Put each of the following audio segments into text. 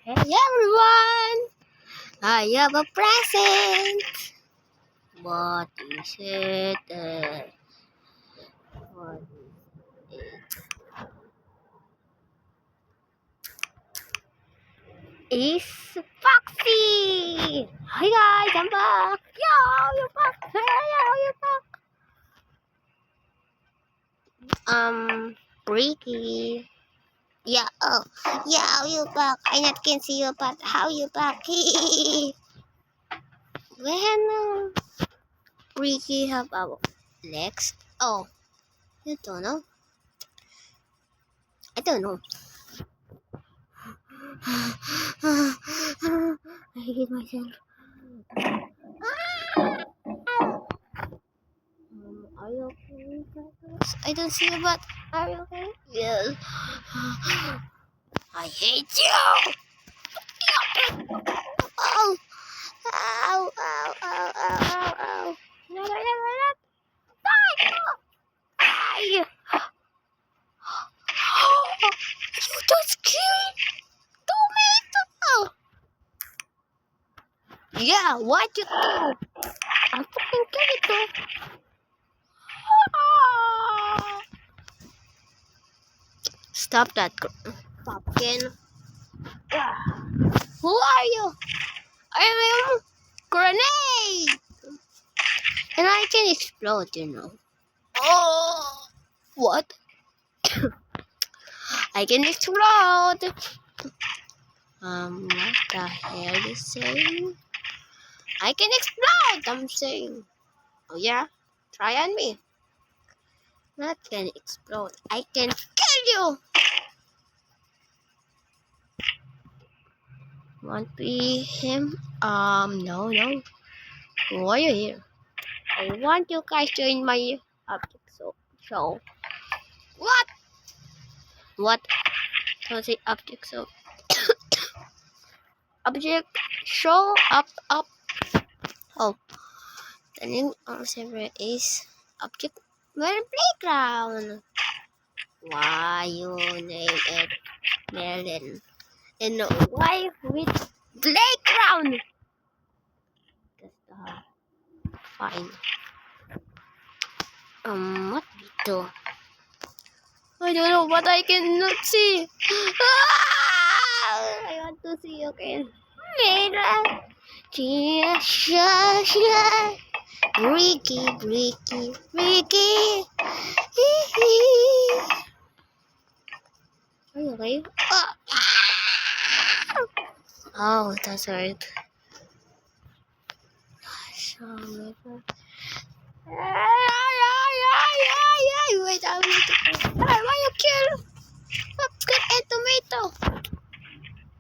Hey everyone! I have a present! What is it? What is it? It's Foxy! Hi guys, I'm back! Yo, you're back! Yo, you're back! Ricky. Yeah, oh, yeah, you back. I not can see you, but how you back? When Ricky have our legs? Oh, you don't know? I don't know. I hate myself. Are you okay? I don't see you, but are you okay? Yes. I hate you. Oh, ow, ow, ow, ow, ow, ow. No, no, no, no, no. Die. Die. You just killed Tomato. Yeah, what you do? I fucking killed it. Stop that, pumpkin. Who are you? I am grenade, and I can explode. You know. Oh, what? I can explode. What the hell is saying? I can explode. I'm saying. Oh yeah, try on me. Not can explode. I can kill you. Want to be him? No, no. Why are you here? I want you guys to join my object show. What? What? Don't say object show. Object show up. Oh, the name of the server is Object Well Playground. Why you name it Melon? And why with playground? That's fine. What we do? I don't know, but I cannot see. I want to see again. Ricky. Are you okay? Oh, that's right. Wait, I need to. Why you kill? Pumpkin and tomato.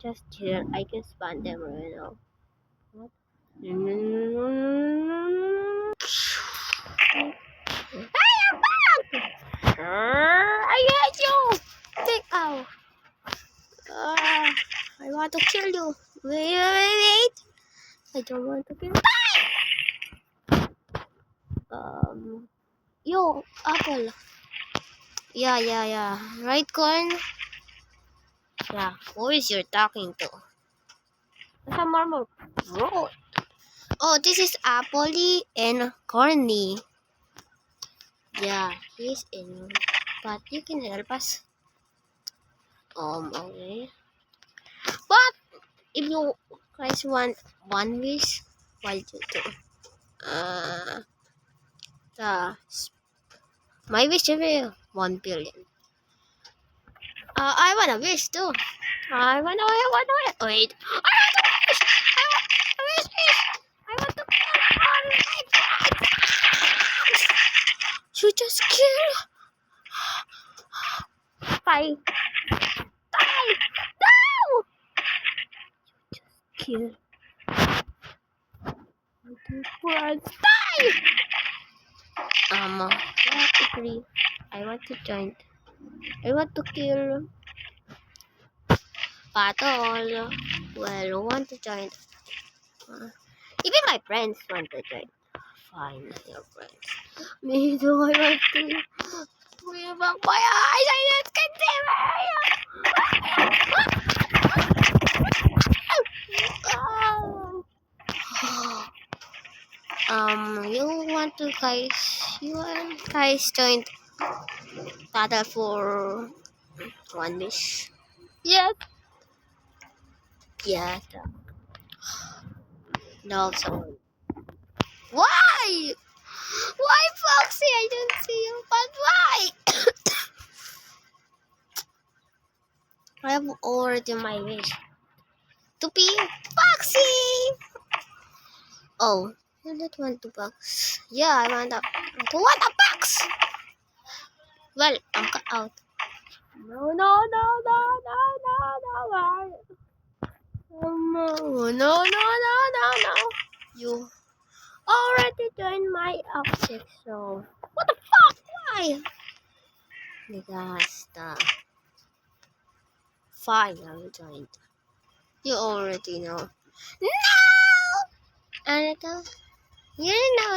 Just chill. I can spawn them right now. What? Hey, I'm back! I hate you! Take out. I want to kill you. Wait. I don't want to kill you. Yo, apple. Yeah. Right, corn? Yeah. Who is you talking to? Some more. Road. Oh, this is Apple and Corny. Yeah, he's in. But you can help us. Okay. But if you guys want one wish, what you do? My wish is 1 billion. I want a wish too. I want to wait. I want to wish. I want to kill all my friends. You just kill. Bye. Die. No. You just kill. My friends. Die. Yeah, agree. I want to join. I want to kill Battle. Well, who want to join? Even my friends want to join. Fine, your friends. Me too, I want to. We have my eyes. I just can't see. to guys. You and guys joined battle for one wish. Yes. Yeah. No, so why? Why, Foxy? I don't see you, but why? I have already my wish to be Foxy. Oh, I don't want to box. Yeah, I want a box. Well, I'm cut out. No, no, no, no, no, no, no, why? No, no, no, no, no. You already joined my outfit, so what the fuck? Why? Because the fine, I joined. You already know. No! Anita, you know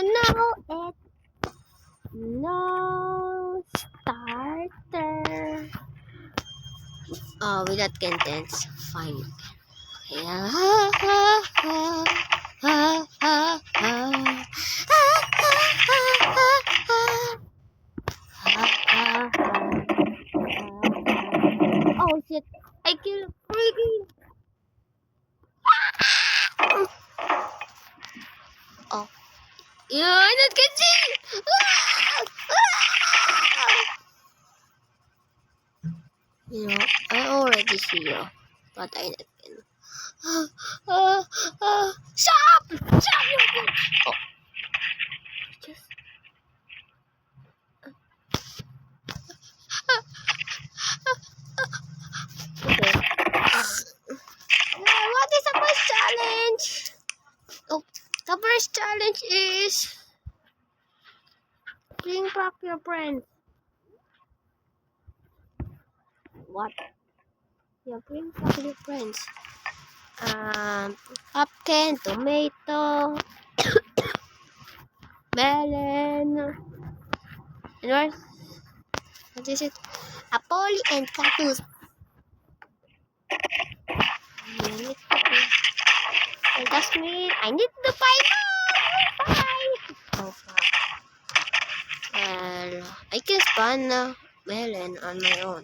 it. No starter. Oh, without contents. Fine. Yeah. Oh shit! I killed freaking. Oh, yeah, I'm not getting. You know, I already see you, but I not can. Stop! Stop! Oh, just. Okay. What is the first challenge? Oh, the first challenge is bring back your friends. What? Yeah, bring back your friends. Pumpkin, tomato, melon, and what is it? Apple and cactus. And that's me. I need to buy more. Bye. Oh fuck. Well, I can spawn melon on my own.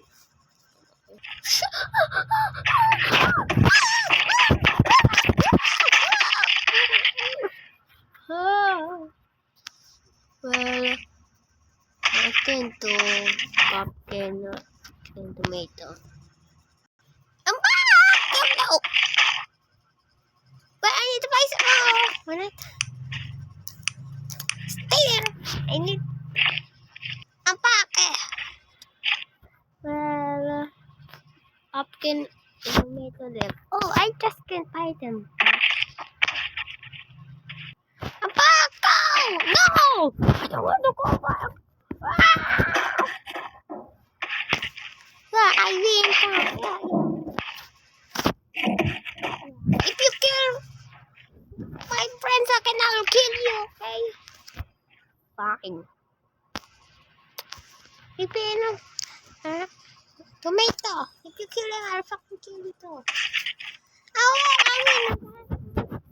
Oh. Well, I can do pumpkin and tomato. I'm back! No! But I need to buy some more. Why not? Stay there. I need a bucket. Well, pumpkin and tomato left. Oh, I just can't buy them. A bucket! No! I don't want to go back. I win. If you kill my friends again, I'll kill you, okay? Fine. If you tomato, if you kill it, I'll fucking kill you too. Oh, I win.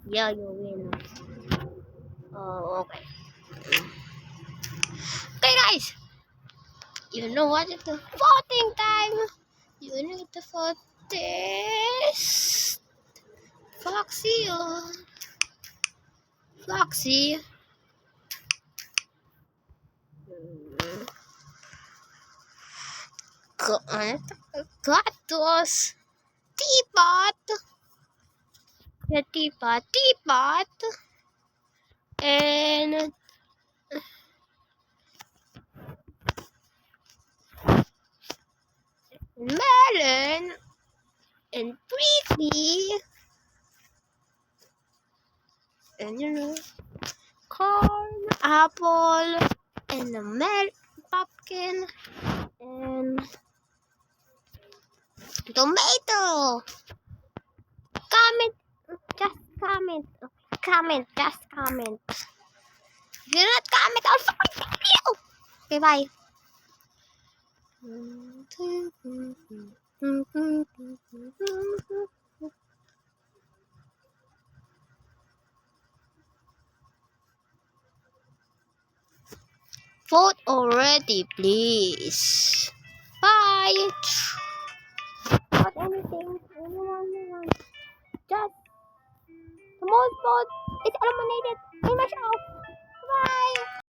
Yeah, you win. Oh, okay. Okay, guys. You know what? It's the voting time. You need to vote this. Foxy or Foxy. Gatos. Teapot. The teapot. And melon. And pretty. And you know, corn, apple, and a pumpkin, and tomato. Comment, just comment. Comment, just comment. If you not comment, I'll fucking kill you. Okay, bye. Vote already, please. Bye. Not anything. Anyone. Just the most vote is eliminated in my show. Bye.